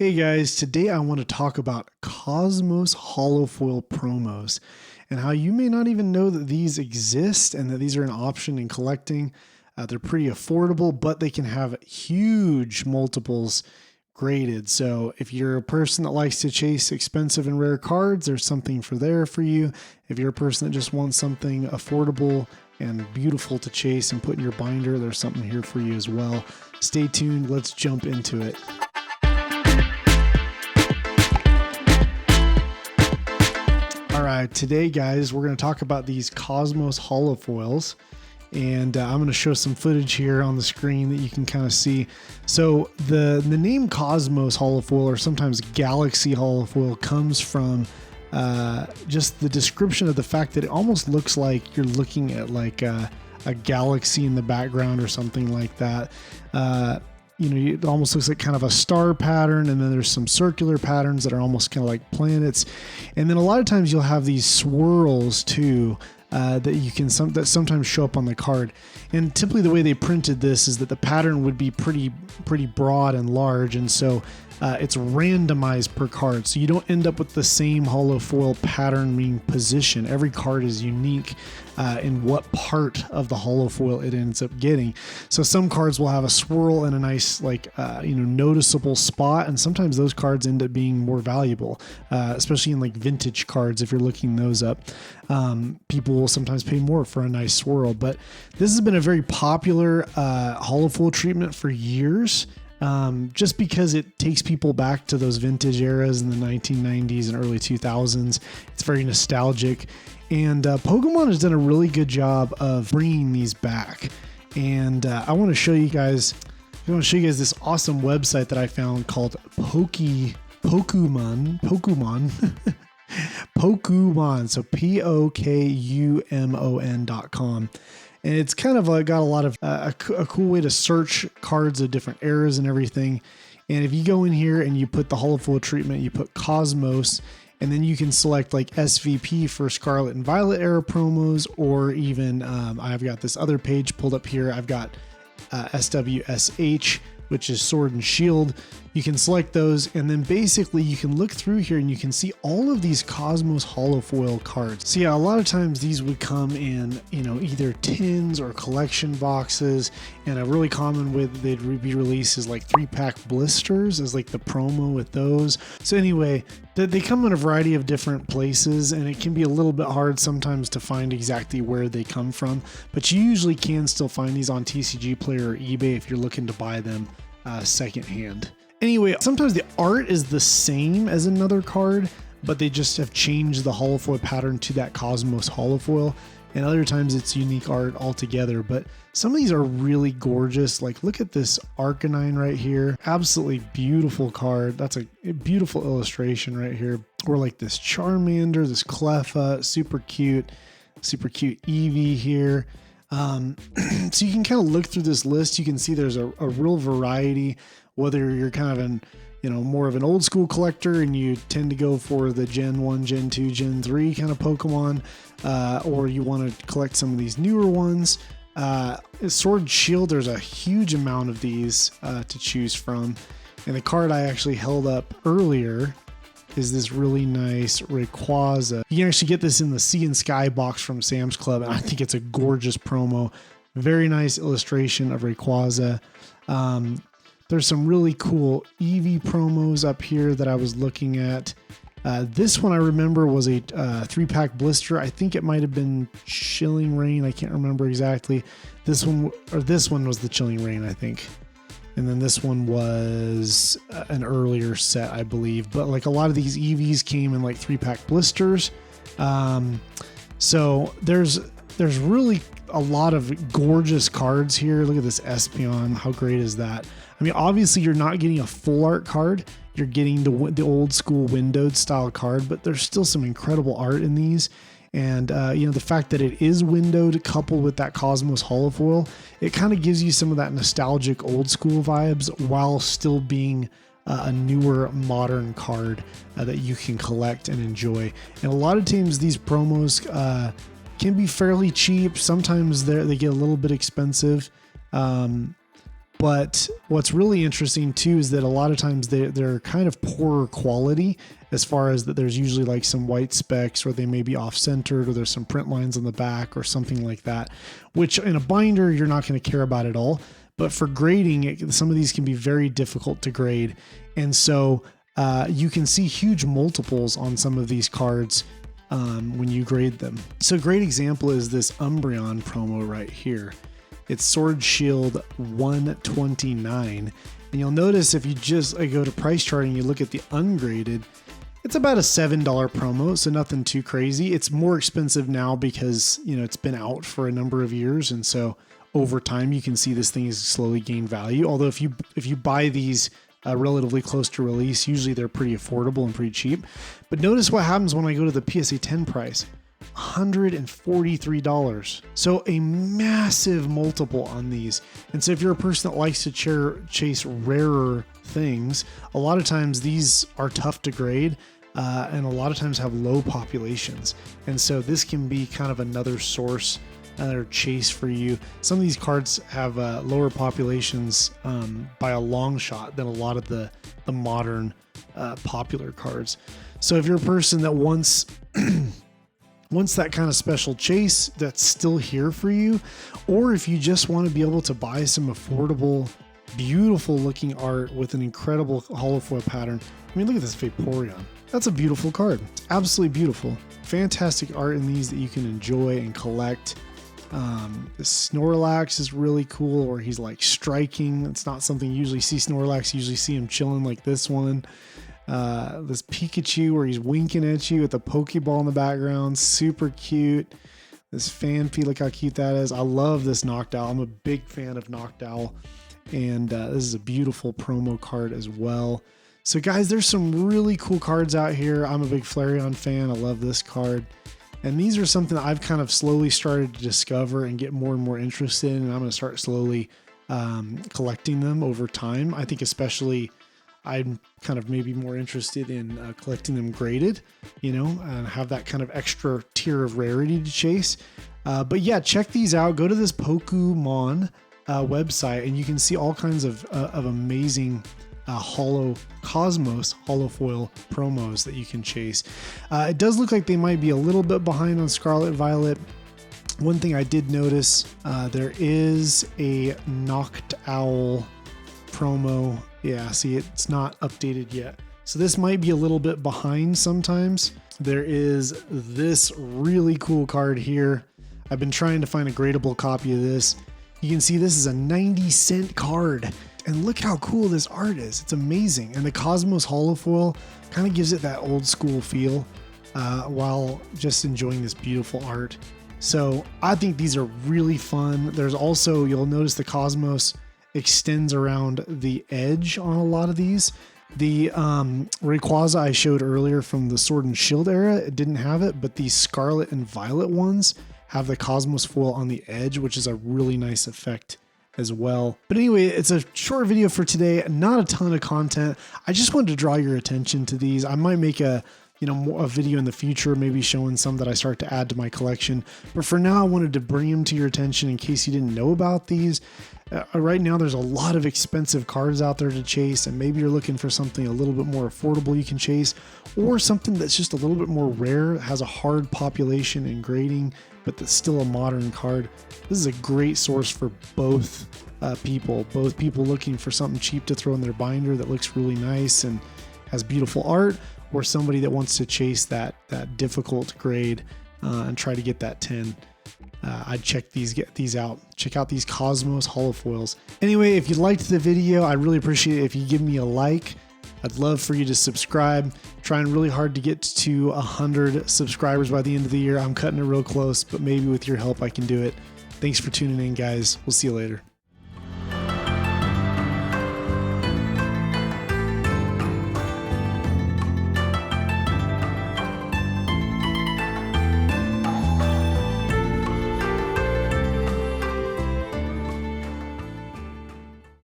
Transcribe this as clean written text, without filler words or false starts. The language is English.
Hey guys, today I want to talk about Cosmos Holofoil promos and how you may not even know that these exist and that these are an option in collecting. They're pretty affordable, but they can have huge multiples graded. So if you're a person that likes to chase expensive and rare cards, there's something for you. If you're a person that just wants something affordable and beautiful to chase and put in your binder, there's something here for you as well. Stay tuned. Let's jump into it. All right, today, guys, we're going to talk about these Cosmos Holofoils, and I'm going to show some footage here on the screen that you can kind of see. So the name Cosmos Holofoil, or sometimes Galaxy Holofoil, comes from just the description of the fact that it almost looks like you're looking at like a galaxy in the background or something like that. It almost looks like kind of a star pattern, and then there's some circular patterns that are almost kind of like planets. And then a lot of times you'll have these swirls too that you can that sometimes show up on the card. And typically the way they printed this is that the pattern would be pretty broad and large, and so it's randomized per card, so you don't end up with the same holofoil pattern being positioned. Every card is unique in what part of the holofoil it ends up getting. So some cards will have a swirl and a nice noticeable spot, and sometimes those cards end up being more valuable, especially in like vintage cards. If you're looking those up, people will sometimes pay more for a nice swirl. But this has been a very popular holofoil treatment for years. Just because it takes people back to those vintage eras in the 1990s and early 2000s. It's very nostalgic, and Pokemon has done a really good job of bringing these back. And I want to show you guys this awesome website that I found called Pokemon. Pokemon. So POKUMON.com. And it's kind of got a lot of a cool way to search cards of different eras and everything. And if you go in here and you put the holofoil treatment, you put Cosmos, and then you can select like SVP for Scarlet and Violet era promos, or even I've got this other page pulled up here. I've got SWSH, which is Sword and Shield. You can select those, and then basically you can look through here and you can see all of these Cosmos Holofoil cards. So yeah, a lot of times these would come in, either tins or collection boxes, and a really common way that they'd be released is like 3-pack blisters as like the promo with those. So anyway, they come in a variety of different places, and it can be a little bit hard sometimes to find exactly where they come from, but you usually can still find these on TCG Player or eBay if you're looking to buy them secondhand. Anyway, sometimes the art is the same as another card, but they just have changed the holofoil pattern to that Cosmos Holofoil, and other times it's unique art altogether. But some of these are really gorgeous. Like, look at this Arcanine right here. Absolutely beautiful card. That's a beautiful illustration right here. Or like this Charmander, this Cleffa, super cute Eevee here. So you can kind of look through this list. You can see there's a real variety, whether you're kind of more of an old school collector and you tend to go for the Gen 1, Gen 2, Gen 3 kind of Pokemon, or you want to collect some of these newer ones. Sword and Shield, there's a huge amount of these to choose from. And the card I actually held up earlier is this really nice Rayquaza. You can actually get this in the Sea and Sky box from Sam's Club, and I think it's a gorgeous promo. Very nice illustration of Rayquaza. There's some really cool Eevee promos up here that I was looking at. This one I remember was a 3-pack blister. I think it might have been Chilling Rain. I can't remember exactly. This one was the Chilling Rain, I think. And then this one was an earlier set, I believe. But like a lot of these EVs came in like 3-pack blisters. So there's really a lot of gorgeous cards here. Look at this Espeon. How great is that? I mean, obviously you're not getting a full art card. You're getting the old school windowed style card, but there's still some incredible art in these. And, the fact that it is windowed coupled with that Cosmos Holofoil, it kind of gives you some of that nostalgic old school vibes while still being a newer modern card that you can collect and enjoy. And a lot of times these promos can be fairly cheap. Sometimes they get a little bit expensive. But what's really interesting too is that a lot of times they're kind of poorer quality, as far as that there's usually like some white specks, or they may be off-centered, or there's some print lines on the back or something like that, which in a binder you're not going to care about at all. But for grading, some of these can be very difficult to grade. And so you can see huge multiples on some of these cards when you grade them. So a great example is this Umbreon promo right here. It's Sword Shield 129. And you'll notice if you just go to price chart and you look at the ungraded, it's about a $7 promo, so nothing too crazy. It's more expensive now because, you know, it's been out for a number of years, and so over time you can see this thing is slowly gain value. Although if you buy these relatively close to release, usually they're pretty affordable and pretty cheap. But notice what happens when I go to the PSA 10 price. $143. So a massive multiple on these. And so if you're a person that likes to chase rarer things, a lot of times these are tough to grade and a lot of times have low populations. And so this can be kind of another source, another chase for you. Some of these cards have lower populations by a long shot than a lot of the modern popular cards. So if you're a person that wants that kind of special chase that's still here for you, or if you just want to be able to buy some affordable, beautiful looking art with an incredible holofoil pattern. I mean, look at this Vaporeon. That's a beautiful card. It's absolutely beautiful. Fantastic art in these that you can enjoy and collect. This Snorlax is really cool, where he's like striking. It's not something you usually see Snorlax. You usually see him chilling like this one. This Pikachu where he's winking at you with a Pokeball in the background, super cute. This Phanpy, look how cute that is. I love this Noctowl. I'm a big fan of Noctowl, and this is a beautiful promo card as well. So guys, there's some really cool cards out here. I'm a big Flareon fan. I love this card, and these are something that I've kind of slowly started to discover and get more and more interested in, and I'm going to start slowly collecting them over time. I think especially I'm kind of maybe more interested in collecting them graded, you know, and have that kind of extra tier of rarity to chase. But yeah, check these out. Go to this Pokemon website, and you can see all kinds of amazing Cosmos holofoil promos that you can chase. It does look like they might be a little bit behind on Scarlet Violet. One thing I did notice, there is a Noctowl promo. Yeah, see, it's not updated yet. So this might be a little bit behind sometimes. There is this really cool card here. I've been trying to find a gradable copy of this. You can see this is a 90-cent card. And look how cool this art is. It's amazing. And the Cosmos holofoil kind of gives it that old school feel while just enjoying this beautiful art. So I think these are really fun. There's also, you'll notice the Cosmos extends around the edge on a lot of these. The Rayquaza I showed earlier from the Sword and Shield era, it didn't have it, but these Scarlet and Violet ones have the Cosmos foil on the edge, which is a really nice effect as well. But anyway, it's a short video for today, not a ton of content. I just wanted to draw your attention to these. I might make a video in the future, maybe showing some that I start to add to my collection. But for now, I wanted to bring them to your attention in case you didn't know about these. Right now, there's a lot of expensive cards out there to chase, and maybe you're looking for something a little bit more affordable you can chase, or something that's just a little bit more rare, has a hard population and grading, but that's still a modern card. This is a great source for both people looking for something cheap to throw in their binder that looks really nice and has beautiful art, or somebody that wants to chase that difficult grade and try to get that 10. I'd get these out. Check out these Cosmos holofoils. Anyway, if you liked the video, I'd really appreciate it if you give me a like. I'd love for you to subscribe. Trying really hard to get to 100 subscribers by the end of the year. I'm cutting it real close, but maybe with your help I can do it. Thanks for tuning in, guys. We'll see you later.